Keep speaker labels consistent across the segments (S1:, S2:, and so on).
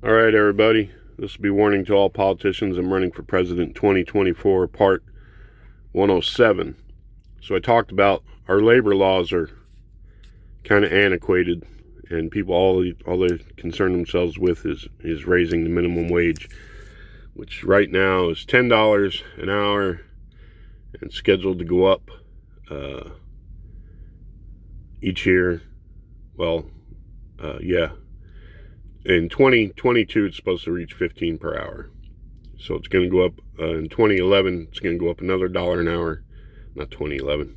S1: All right, everybody. This will be warning to all politicians. I'm running for president 2024, part 107. So I talked about our labor laws are kind of antiquated, and people all they concern themselves with is raising the minimum wage, which right now is $10 an hour and scheduled to go up each year. Well, yeah. In 2022, it's supposed to reach 15 per hour. So it's going to go up in 2011. It's going to go up another dollar an hour. Not 2011,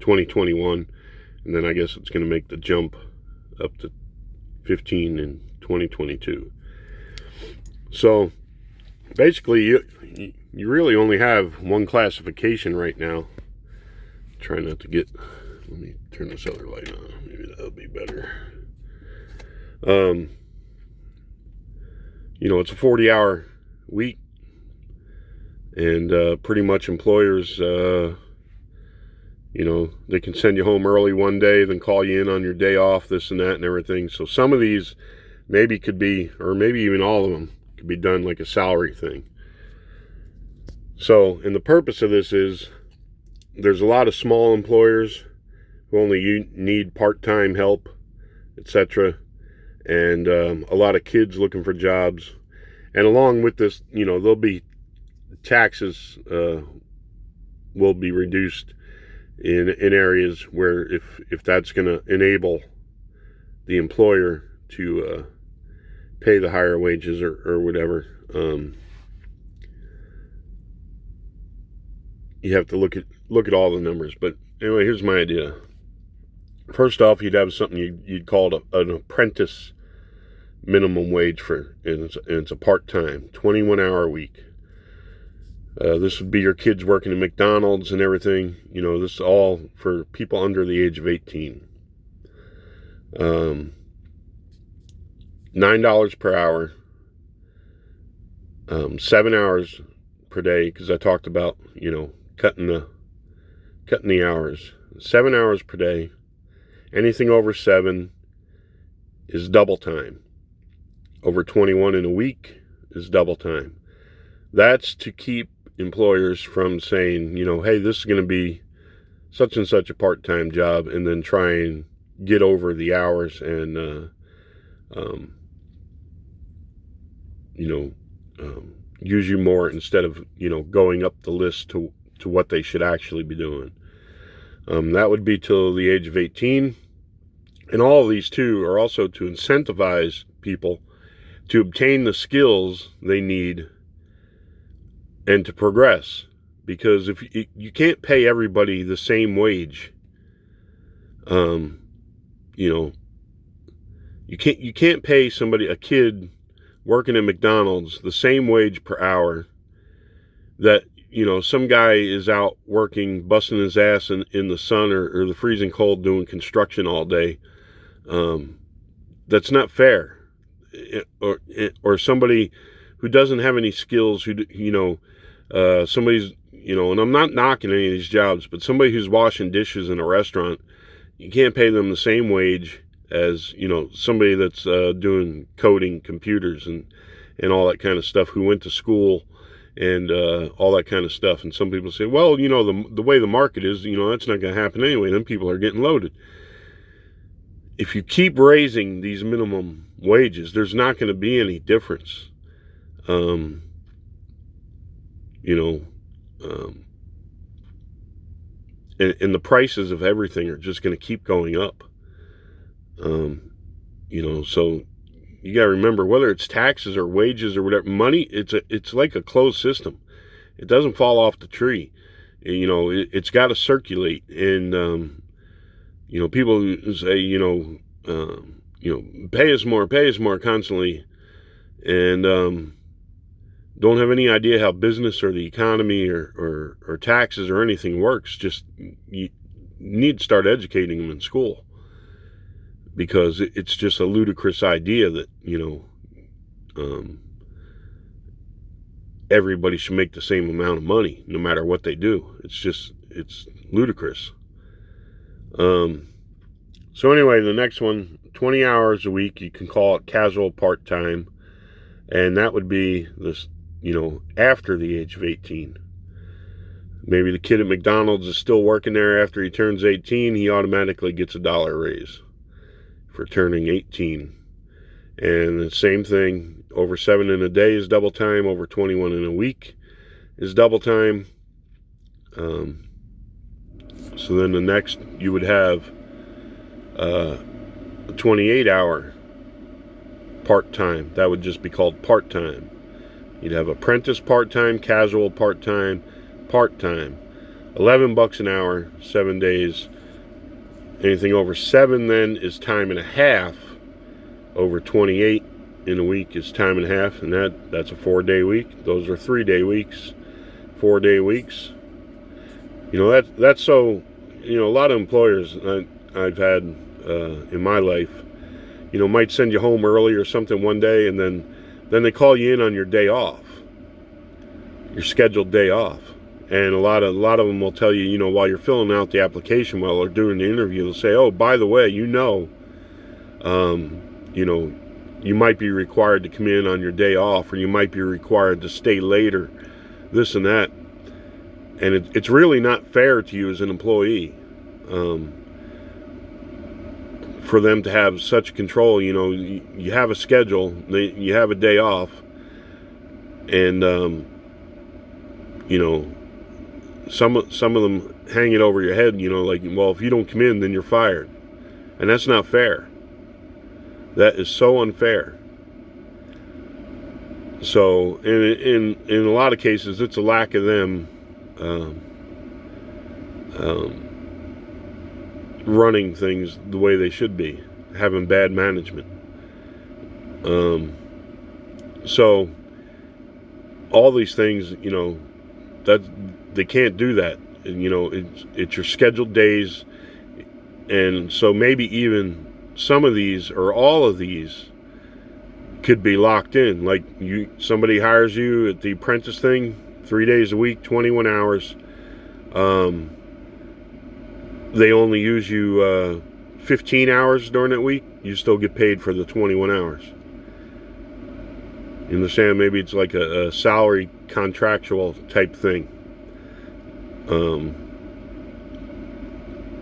S1: 2021, and then I guess it's going to make the jump up to 15 in 2022. So basically, you really only have one classification right now. Try not to get. Let me turn this other light on. Maybe that'll be better. It's a 40-hour week, and pretty much employers, they can send you home early one day, then call you in on your day off, this and that and everything. So some of these maybe could be, or maybe even all of them, could be done like a salary thing. So, and the purpose of this is there's a lot of small employers who only need part-time help, etc., and a lot of kids looking for jobs. And along with this, there'll be taxes will be reduced in areas where if that's going to enable the employer to pay the higher wages or whatever. You have to look at all the numbers. But anyway, here's my idea. First off, you'd have something you'd call an apprentice minimum wage and it's a part-time 21-hour week. This would be your kids working at McDonald's and everything. This is all for people under the age of 18. $9 per hour, 7 hours per day, because I talked about cutting the hours. 7 hours per day. Anything over 7 is double time. Over 21 in a week is double time. That's to keep employers from saying, hey, this is going to be such and such a part-time job, and then try and get over the hours and use you more instead of going up the list to what they should actually be doing. That would be till the age of 18. And all of these too are also to incentivize people to obtain the skills they need and to progress. Because if you can't pay everybody the same wage, you can't pay a kid working at McDonald's the same wage per hour that some guy is out working, busting his ass in the sun or the freezing cold doing construction all day. That's not fair. Or somebody who doesn't have any skills, somebody's, and I'm not knocking any of these jobs, but somebody who's washing dishes in a restaurant, you can't pay them the same wage as, somebody that's doing coding computers and all that kind of stuff, who went to school and all that kind of stuff. And some people say, well, the way the market is, that's not going to happen anyway. Then people are getting loaded. If you keep raising these minimum wages, there's not going to be any difference. And the prices of everything are just going to keep going up. So you got to remember, whether it's taxes or wages or whatever, money, it's like a closed system. It doesn't fall off the tree. It's got to circulate. And, people say, pay us more constantly, and don't have any idea how business or the economy or taxes or anything works. Just you need to start educating them in school, because it's just a ludicrous idea that everybody should make the same amount of money no matter what they do. It's ludicrous. So anyway, the next one, 20 hours a week. You can call it casual part-time. And that would be this, after the age of 18. Maybe the kid at McDonald's is still working there after he turns 18. He automatically gets a $1 raise for turning 18. And the same thing, over 7 in a day is double time. Over 21 in a week is double time. So then the next, you would have a 28-hour part-time. That would just be called part-time. You'd have apprentice part-time, casual part-time, part-time. $11 an hour, 7 days. Anything over 7 then is time and a half. Over 28 in a week is time and a half, and that's a 4-day week. Those are 3-day weeks, 4-day weeks. That's so, a lot of employers I've had in my life, might send you home early or something one day, and then they call you in on your day off, your scheduled day off. And a lot of them will tell you, while you're filling out the application, while they're doing the interview, they'll say, oh, by the way, you might be required to come in on your day off, or you might be required to stay later, this and that. And it's really not fair to you as an employee for them to have such control. You have a schedule, you have a day off, and some of them hang it over your head, like, well, if you don't come in, then you're fired. And that's not fair. That is so unfair. So in a lot of cases, it's a lack of them running things the way they should be, having bad management. So all these things, that they can't do that. It's your scheduled days, and so maybe even some of these or all of these could be locked in. Like somebody hires you at the apprentice thing, 3 days a week, 21 hours. They only use you 15 hours during that week. You still get paid for the 21 hours. You understand? Maybe it's like a salary contractual type thing.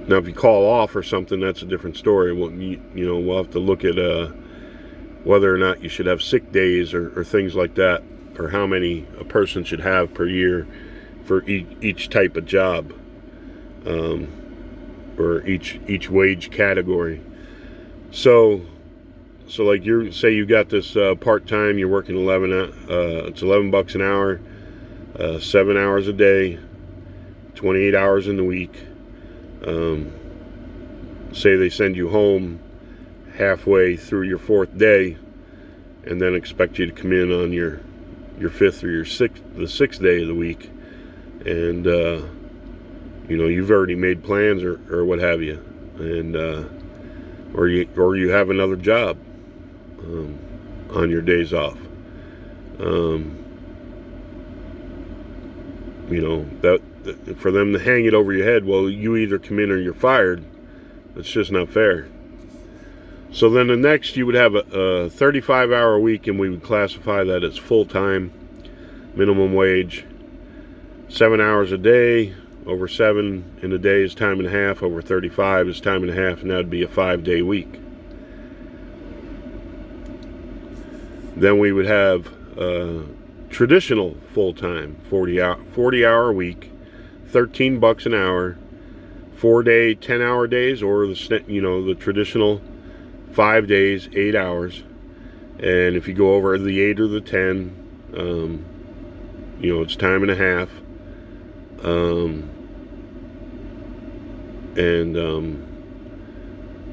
S1: Now, if you call off or something, that's a different story. We'll have to look at whether or not you should have sick days or things like that, or how many a person should have per year for each type of job, or each wage category. So like you got this part-time, you're working it's $11 an hour, 7 hours a day, 28 hours in the week. Say they send you home halfway through your 4th day, and then expect you to come in on your 5th or the 6th day of the week, and you've already made plans or what have you, and or you have another job on your days off. That for them to hang it over your head, well, you either come in or you're fired. That's just not fair. So then the next, you would have a 35-hour week, and we would classify that as full-time, minimum wage. 7 hours a day. Over 7 in a day is time and a half. Over 35 is time and a half, and that would be a 5-day week. Then we would have traditional full-time, 40-hour week, $13 an hour, 4-day, 10-hour days, or the traditional 5 days, 8 hours. And if you go over the 8 or the 10, it's time and a half. And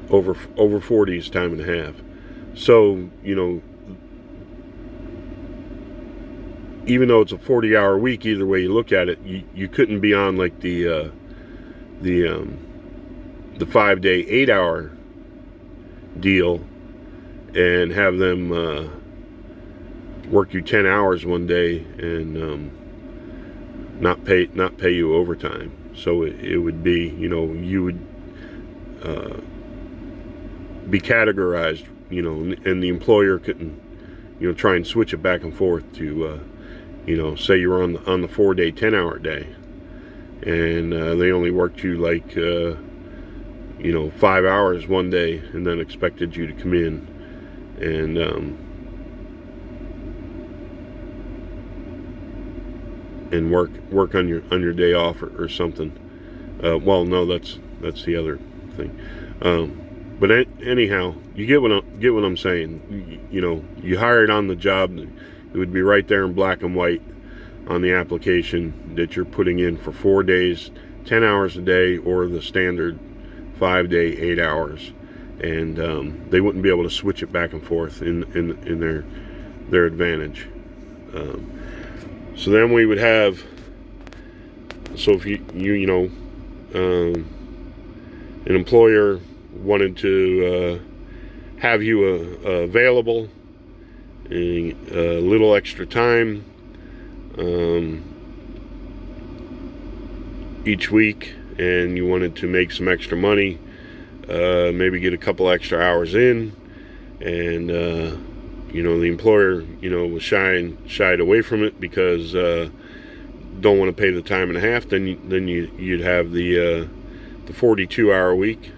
S1: over 40 is time and a half. So, even though it's a 40-hour week, either way you look at it, you couldn't be on like the 5-day, 8-hour deal and have them work you 10 hours one day and not pay you overtime. So it would be, you would be categorized, and the employer couldn't, try and switch it back and forth to, say you're on the 4-day, 10-hour day, and they only worked you like, 5 hours one day, and then expected you to come in and work on your day off or something. Well, no, that's the other thing. But anyhow, you get what I'm saying. You hired on the job. It would be right there in black and white on the application that you're putting in for 4 days, 10 hours a day, or the standard 5-day, 8 hours, and they wouldn't be able to switch it back and forth in their advantage. So then we would have. So if an employer wanted to have you available a little extra time each week, and you wanted to make some extra money, maybe get a couple extra hours in, and the employer was shied away from it because don't want to pay the time and a half, then you'd have the 42-hour week,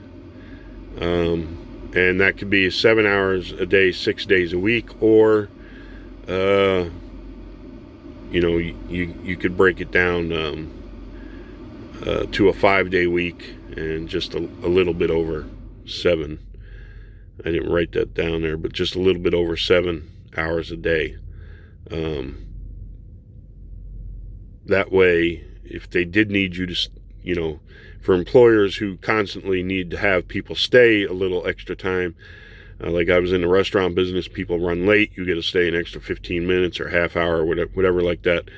S1: and that could be 7 hours a day, 6 days a week, or you could break it down to a 5-day week and just a little bit over 7. I didn't write that down there, but just a little bit over 7 hours a day. That way, if they did need you to, for employers who constantly need to have people stay a little extra time, like I was in the restaurant business, people run late, you get to stay an extra 15 minutes or half hour, whatever like that.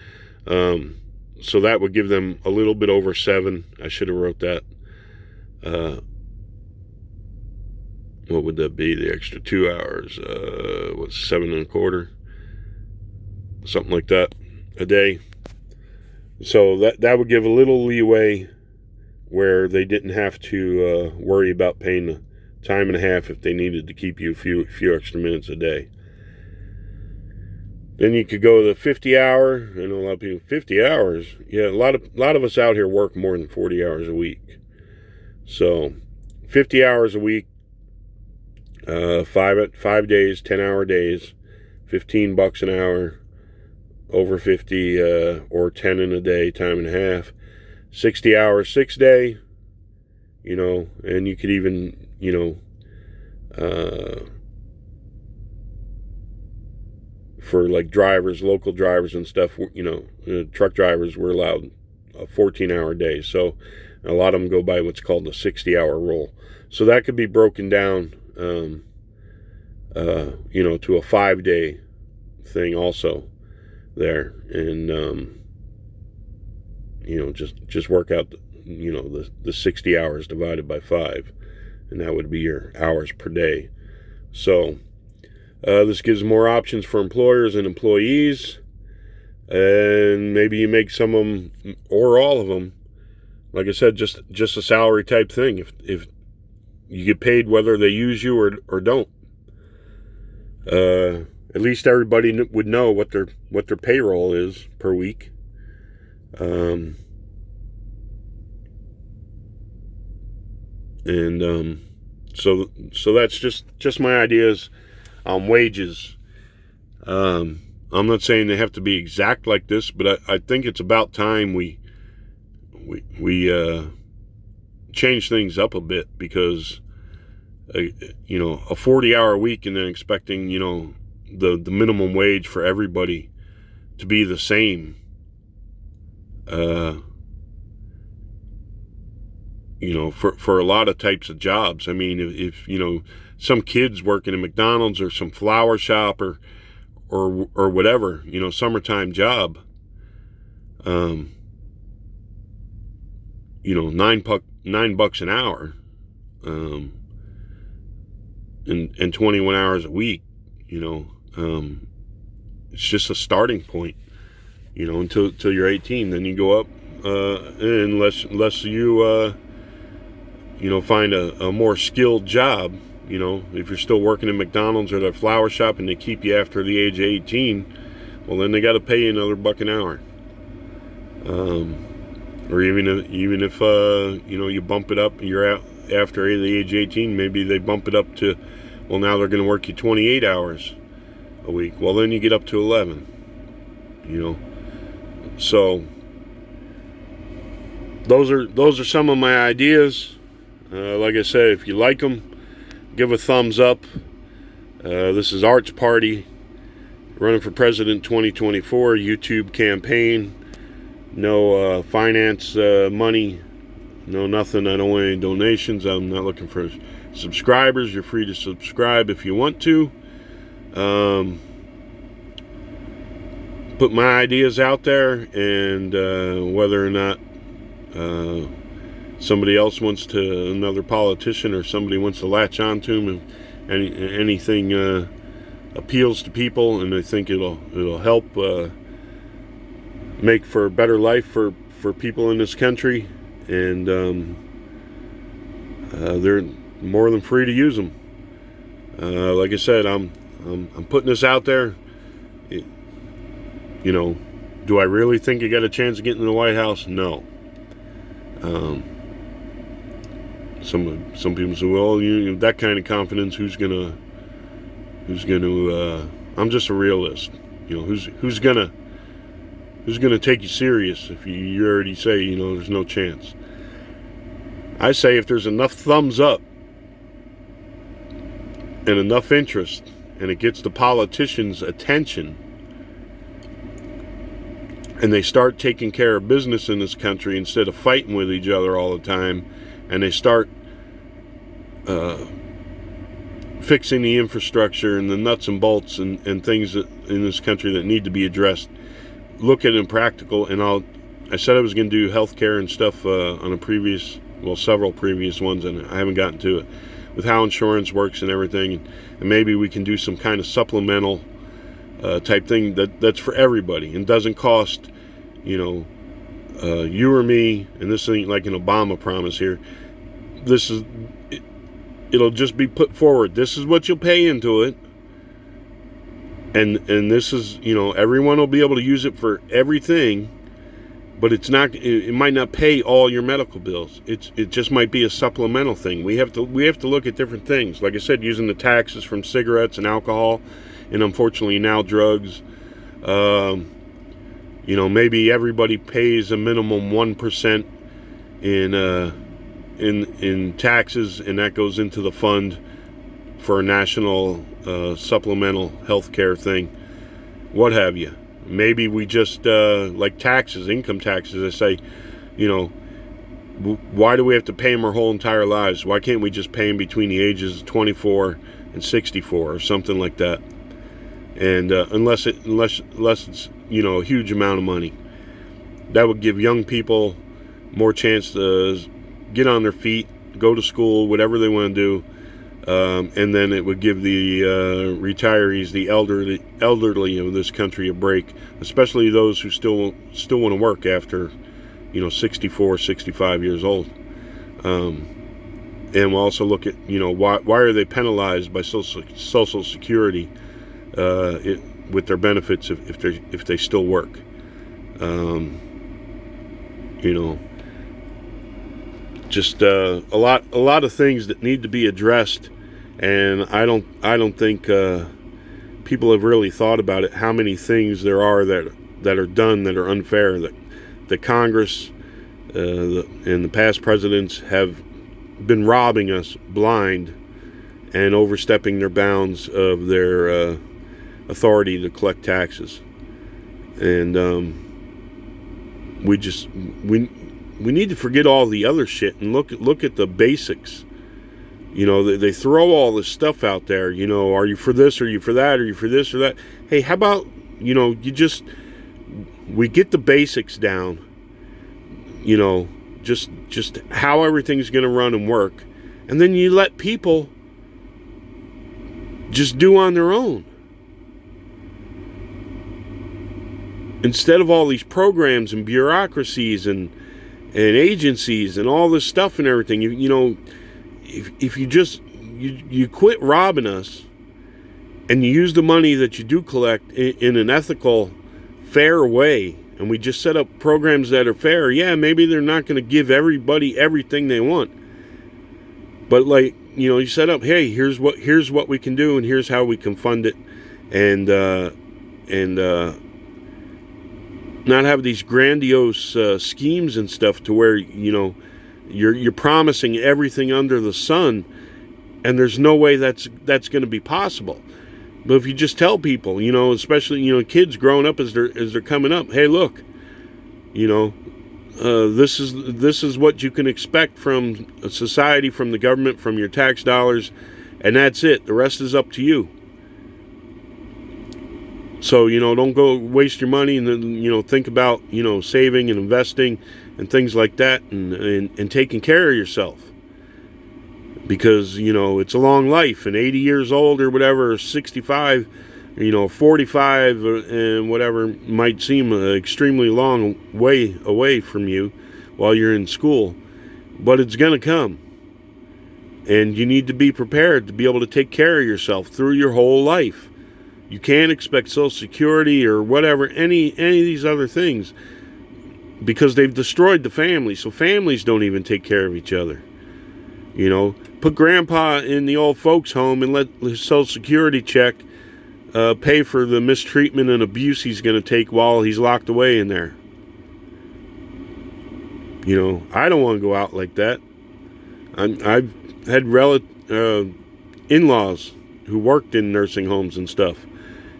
S1: So that would give them a little bit over 7. I should have wrote that. What would that be? The extra 2 hours, 7 1/4, something like that a day. So that would give a little leeway where they didn't have to worry about paying the time and a half if they needed to keep you a few extra minutes a day. Then you could go to the 50-hour. I know a lot of people, 50 hours. Yeah, a lot of us out here work more than 40 hours a week. So 50 hours a week, 5 days, 10-hour days, $15 an hour, over 50 or 10 in a day, time and a half, 60 hours, 6 day, and you could even, for like drivers, local drivers and stuff, truck drivers were allowed a 14-hour day. So a lot of them go by what's called the 60-hour rule. So that could be broken down, to a 5-day thing also there. And, just work out, the 60 hours divided by 5. And that would be your hours per day. So this gives more options for employers and employees. And maybe you make some of them or all of them, like I said, just a salary type thing. If you get paid whether they use you or don't. At least everybody would know what their payroll is per week. So that's just my ideas on wages. I'm not saying they have to be exact like this, but I think it's about time we change things up a bit, because a 40-hour week and then expecting the minimum wage for everybody to be the same, for a lot of types of jobs. I mean, if some kids working in McDonald's or some flower shop or whatever, summertime job, $9 an hour, and 21 hours a week, it's just a starting point, until you're 18. Then you go up, unless you find a more skilled job, You know, if you're still working at McDonald's or the flower shop and they keep you after the age of 18, well, then they got to pay you another $1 an hour. Or even if you know, you bump it up, you're out after the age of 18, maybe they bump it up to, well, now they're going to work you 28 hours a week. Well, then you get up to 11. You know, so those are some of my ideas. Like I said, if you like them, give a thumbs up. This is Art's Party, running for president 2024, YouTube campaign. No finance money, no nothing. I don't want any donations. I'm not looking for subscribers. You're free to subscribe if you want to. Put my ideas out there, and whether or not somebody else wants to, another politician or somebody wants to latch on to them, and anything appeals to people, and I think it'll help make for a better life for people in this country, and they're more than free to use them. Like I said, I'm putting this out there. You know, do I really think I got a chance of getting in the White House? No. Some people say, well, you know, that kind of confidence, who's gonna I'm just a realist. You know, who's gonna take you serious if you already say, you know, there's no chance. I say if there's enough thumbs up and enough interest, and it gets the politicians' attention, and they start taking care of business in this country instead of fighting with each other all the time, and they start fixing the infrastructure and the nuts and bolts and things that in this country that need to be addressed, look at it in practical. And I said I was going to do healthcare and stuff on several previous ones, and I haven't gotten to it, with how insurance works and everything, and maybe we can do some kind of supplemental type thing that's for everybody and doesn't cost, you know, you or me. And this ain't like an Obama promise here. It'll just be put forward. This is what you'll pay into it, and this is, you know, everyone will be able to use it for everything, but it might not pay all your medical bills. It just might be a supplemental thing. We have to look at different things. Like I said, using the taxes from cigarettes and alcohol, and unfortunately now drugs. You know, maybe everybody pays a minimum 1% in taxes, and that goes into the fund for a national supplemental health care thing, what have you. Maybe we just like taxes, income taxes. I say, you know, why do we have to pay them our whole entire lives? Why can't we just pay them between the ages of 24 and 64 or something like that? And unless it's, you know, a huge amount of money, that would give young people more chance to get on their feet, go to school, whatever they want to do, and then it would give the retirees, the elderly of this country, a break, especially those who still want to work after, you know, 64, 65 years old. And we'll also look at, you know, why are they penalized by Social Security with their benefits if they still work? You know, just a lot of things that need to be addressed, and I don't think people have really thought about it. How many things there are that are done that are unfair, that the Congress and the past presidents have been robbing us blind and overstepping their bounds of their authority to collect taxes. And we need to forget all the other shit and look at the basics. You know, they throw all this stuff out there. You know, are you for this? Are you for that? Are you for this or that? Hey, how about, you know, we get the basics down. You know, just how everything's going to run and work, and then you let people just do on their own. Instead of all these programs and bureaucracies and agencies and all this stuff and everything, you know, if you just you quit robbing us, and you use the money that you do collect in an ethical, fair way, and we just set up programs that are fair. Yeah, maybe they're not going to give everybody everything they want, but like, you know, you set up, hey, here's what we can do, and here's how we can fund it, and not have these grandiose schemes and stuff to where, you know, you're promising everything under the sun, and there's no way that's going to be possible. But if you just tell people, you know, especially, you know, kids growing up as they're coming up, hey, look, you know, this is what you can expect from a society, from the government, from your tax dollars, and that's it. The rest is up to you. So, you know, don't go waste your money, and then, you know, think about, you know, saving and investing and things like that, and taking care of yourself. Because, you know, it's a long life, and 80 years old or whatever, or 65, you know, 45 and whatever might seem an extremely long way away from you while you're in school. But it's going to come. And you need to be prepared to be able to take care of yourself through your whole life. You can't expect Social Security or whatever, any of these other things, because they've destroyed the family. So families don't even take care of each other. You know, put grandpa in the old folks home and let his Social Security check pay for the mistreatment and abuse he's going to take while he's locked away in there. You know, I don't want to go out like that. I've had in-laws who worked in nursing homes and stuff,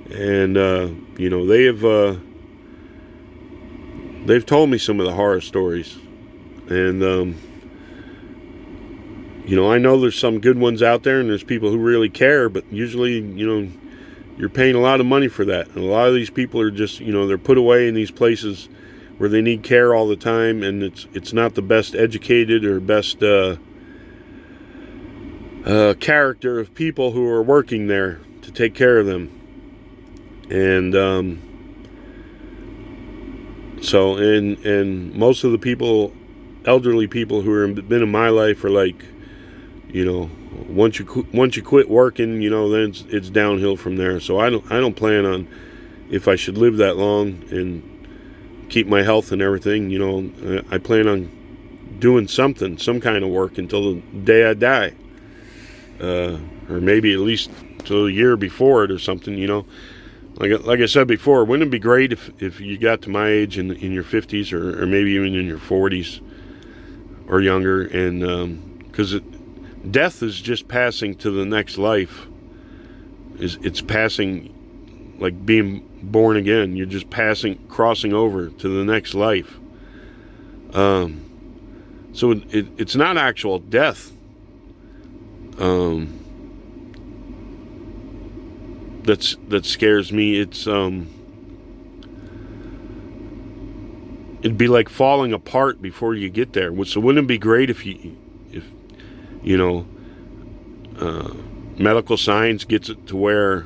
S1: and you know, they've told me some of the horror stories, and you know, I know there's some good ones out there, and there's people who really care, but usually, you know, you're paying a lot of money for that. And a lot of these people are just, you know, they're put away in these places where they need care all the time, and it's not the best educated or best character of people who are working there to take care of them. And so, and most of the people, elderly people who have been in my life are like, you know, once you quit working, you know, then it's downhill from there. So I don't plan on, if I should live that long and keep my health and everything, you know, I plan on doing some kind of work until the day I die, or maybe at least till a year before it or something. You know, like I said before, wouldn't it be great if you got to my age in your 50s or maybe even in your 40s or younger, and because death is just passing to the next life. It's passing like being born again. You're just crossing over to the next life. So it's not actual death. That scares me. It's it'd be like falling apart before you get there. So wouldn't it be great if you know, medical science gets it to where,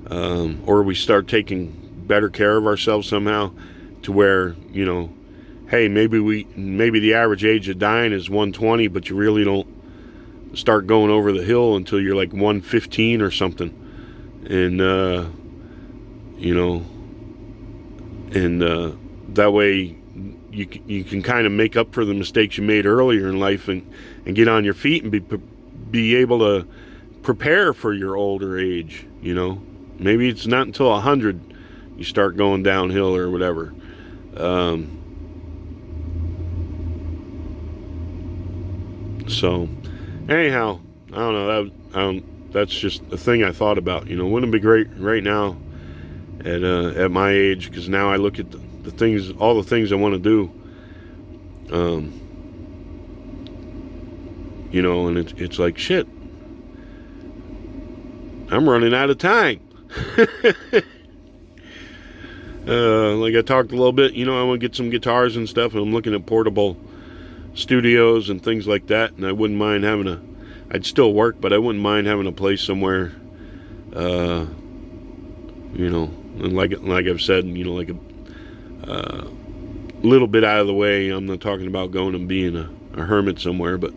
S1: or we start taking better care of ourselves somehow, to where, you know, hey, maybe the average age of dying is 120, but you really don't start going over the hill until you're like 115 or something, and you know, and that way you can kind of make up for the mistakes you made earlier in life and get on your feet and be able to prepare for your older age. You know, maybe it's not until 100 you start going downhill or whatever. So anyhow, I don't know, that's just a thing I thought about. You know, wouldn't it be great right now at my age, because now I look at the things, all the things I want to do, you know, and it's like, shit, I'm running out of time. Like I talked a little bit, you know, I want to get some guitars and stuff, and I'm looking at portable studios and things like that, and I wouldn't mind having I'd still work, but I wouldn't mind having a place somewhere, you know, and like I've said, you know, like a little bit out of the way. I'm not talking about going and being a hermit somewhere, but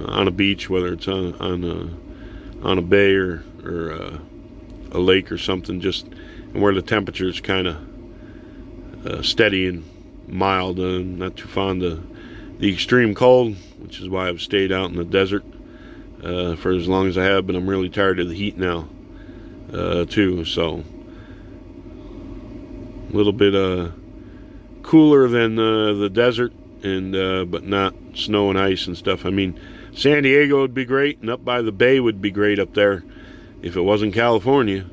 S1: on a beach, whether it's on a bay or a lake or something, just where the temperature's kind of steady and mild. Not too fond of the extreme cold, which is why I've stayed out in the desert for as long as I have, but I'm really tired of the heat now too. So a little bit cooler than the desert, and but not snow and ice and stuff. I mean, San Diego would be great, and up by the bay would be great up there if it wasn't California.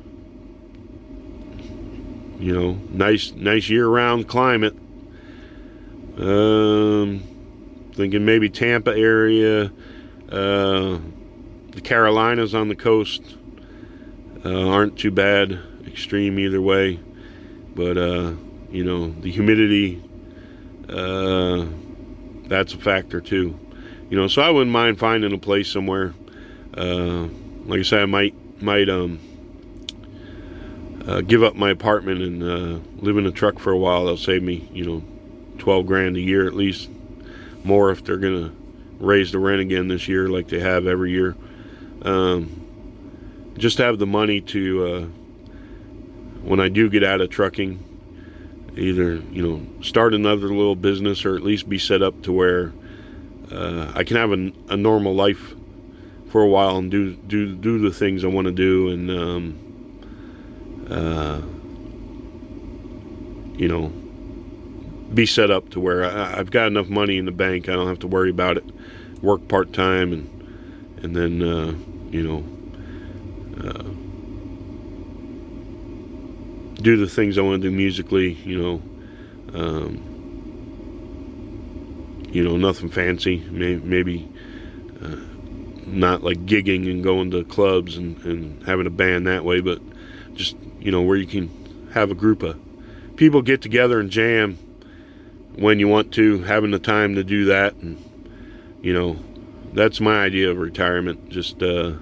S1: You know, nice year-round climate. Thinking maybe Tampa area, the Carolinas on the coast aren't too bad, extreme either way, but you know, the humidity, that's a factor too. You know, so I wouldn't mind finding a place somewhere. Like I said, I might give up my apartment and live in a truck for a while. That'll save me, you know, $12,000 a year at least, more if they're gonna raise the rent again this year like they have every year. Just have the money to when I do get out of trucking, either, you know, start another little business or at least be set up to where I can have a normal life for a while and do the things I want to do, and you know, be set up to where I've got enough money in the bank. I don't have to worry about it. Work part-time and then you know, do the things I want to do musically. You know, nothing fancy. Maybe not like gigging and going to clubs and having a band that way, but just, you know, where you can have a group of people get together and jam when you want to, having the time to do that. And, you know, that's my idea of retirement. Just, you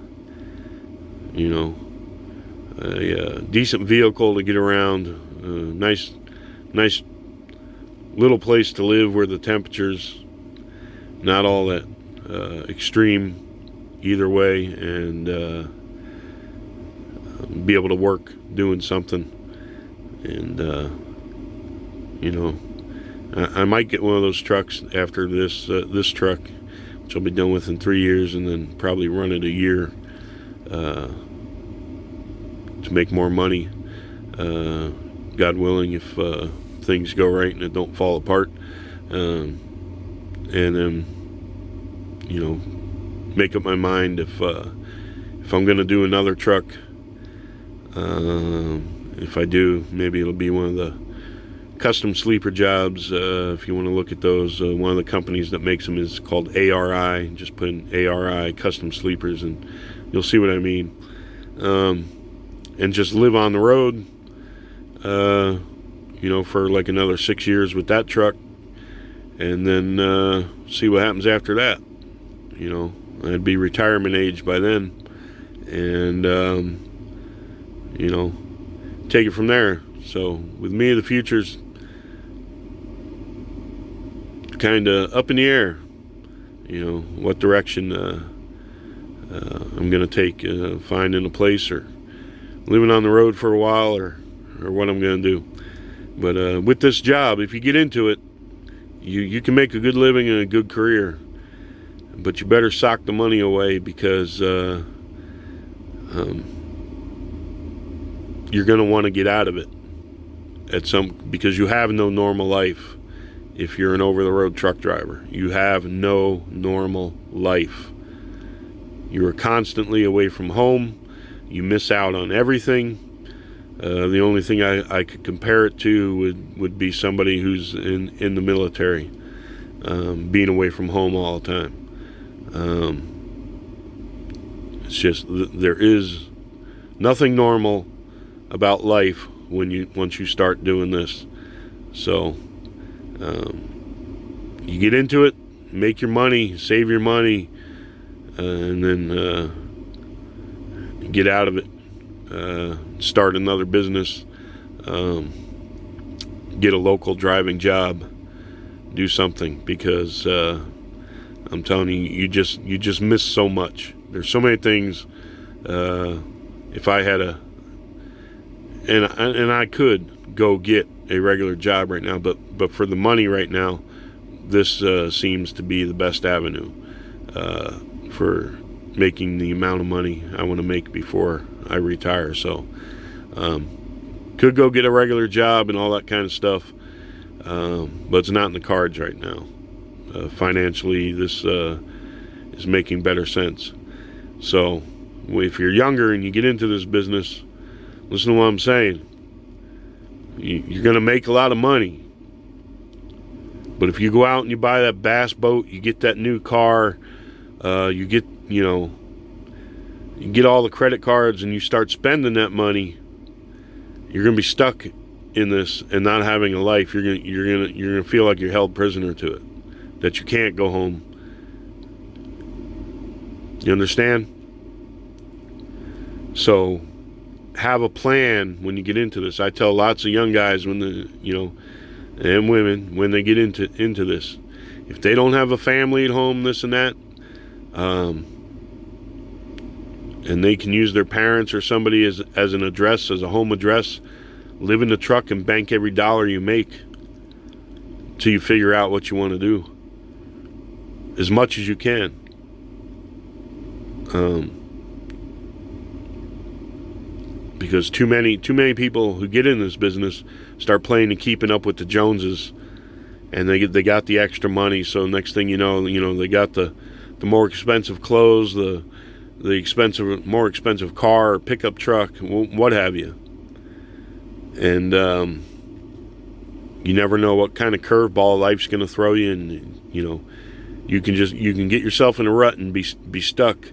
S1: know, a decent vehicle to get around, nice little place to live where the temperature's not all that extreme either way, and be able to work doing something. And you know, I might get one of those trucks after this truck, which I'll be done with in 3 years, and then probably run it a year to make more money, God willing, if things go right and it don't fall apart, and then, you know, make up my mind if I'm going to do another truck. If I do, maybe it'll be one of the custom sleeper jobs. If you want to look at those, one of the companies that makes them is called ARI. Just put in ARI custom sleepers and you'll see what I mean. And just live on the road, you know, for like another 6 years with that truck, and then see what happens after that. You know, I'd be retirement age by then, and you know, take it from there. So with me, the future's kind of up in the air. You know, what direction I'm going to take, finding a place or living on the road for a while, or what I'm going to do. But with this job, if you get into it, you can make a good living and a good career. But you better sock the money away, because you're going to want to get out of it because you have no normal life. If you're an over-the-road truck driver, you have no normal life. You are constantly away from home. You miss out on everything. The only thing I could compare it to would be somebody who's in the military, being away from home all the time. It's just, there is nothing normal about life once you start doing this. So you get into it, make your money, save your money, and then get out of it. Start another business, get a local driving job, do something, because I'm I'm telling you, you just miss so much. There's so many things. If I had and I could go get a regular job right now, but for the money right now, this seems to be the best avenue for making the amount of money I want to make before I retire. So could go get a regular job and all that kind of stuff, but it's not in the cards right now. Financially, this is making better sense. So if you're younger and you get into this business, listen to what I'm saying. You're going to make a lot of money. But if you go out and you buy that bass boat, you get that new car, you get all the credit cards, and you start spending that money, you're going to be stuck in this and not having a life. You're going to feel like you're held prisoner to it, that you can't go home. You understand? So have a plan when you get into this. I tell lots of young guys and women when they get into this, if they don't have a family at home, this and that, and they can use their parents or somebody as an address, as a home address, live in the truck and bank every dollar you make till you figure out what you want to do, as much as you can. Because too many people who get in this business start playing and keeping up with the Joneses, and they got the extra money. So next thing you know, they got the more expensive clothes, the more expensive car or pickup truck, what have you. And you never know what kind of curveball life's going to throw you, and you can get yourself in a rut and be stuck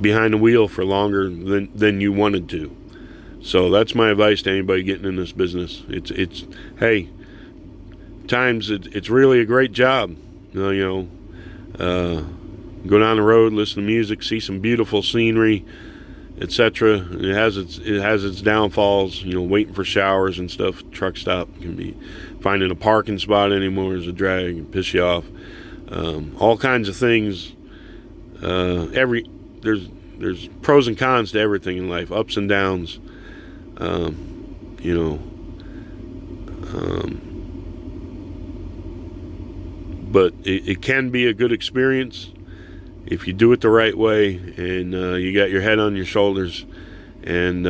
S1: behind the wheel for longer than you wanted to. So that's my advice to anybody getting in this business. It's hey, times it's really a great job. Go down the road, listen to music, see some beautiful scenery, etc. It has its downfalls. Waiting for showers and stuff. Truck stop can be, finding a parking spot anymore is a drag, and piss you off. All kinds of things. There's pros and cons to everything in life, ups and downs. But it can be a good experience if you do it the right way, and you got your head on your shoulders, and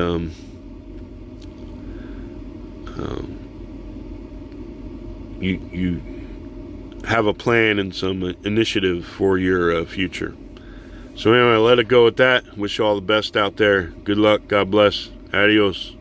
S1: you have a plan and some initiative for your future. So anyway, let it go with that. Wish you all the best out there. Good luck. God bless. Adios.